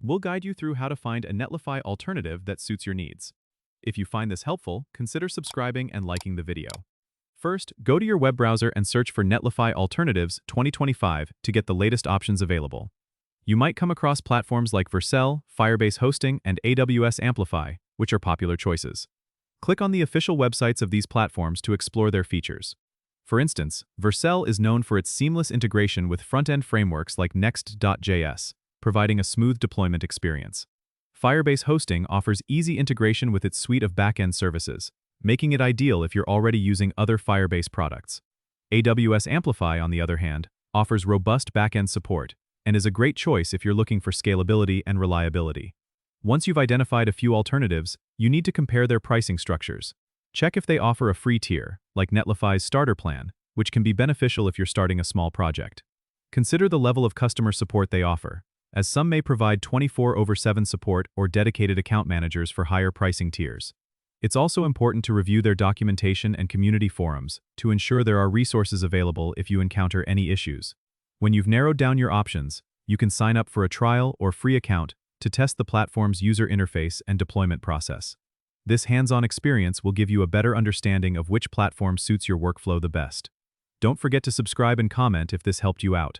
we'll guide you through how to find a Netlify alternative that suits your needs. If you find this helpful, consider subscribing and liking the video. First, go to your web browser and search for Netlify Alternatives 2025 to get the latest options available. You might come across platforms like Vercel, Firebase Hosting, and AWS Amplify, which are popular choices. Click on the official websites of these platforms to explore their features. For instance, Vercel is known for its seamless integration with front-end frameworks like Next.js, providing a smooth deployment experience. Firebase Hosting offers easy integration with its suite of back-end services, making it ideal if you're already using other Firebase products. AWS Amplify, on the other hand, offers robust back-end support and is a great choice if you're looking for scalability and reliability. Once you've identified a few alternatives, you need to compare their pricing structures. Check if they offer a free tier, like Netlify's starter plan, which can be beneficial if you're starting a small project. Consider the level of customer support they offer, as some may provide 24/7 support or dedicated account managers for higher pricing tiers. It's also important to review their documentation and community forums to ensure there are resources available if you encounter any issues. When you've narrowed down your options, you can sign up for a trial or free account to test the platform's user interface and deployment process. This hands-on experience will give you a better understanding of which platform suits your workflow the best. Don't forget to subscribe and comment if this helped you out.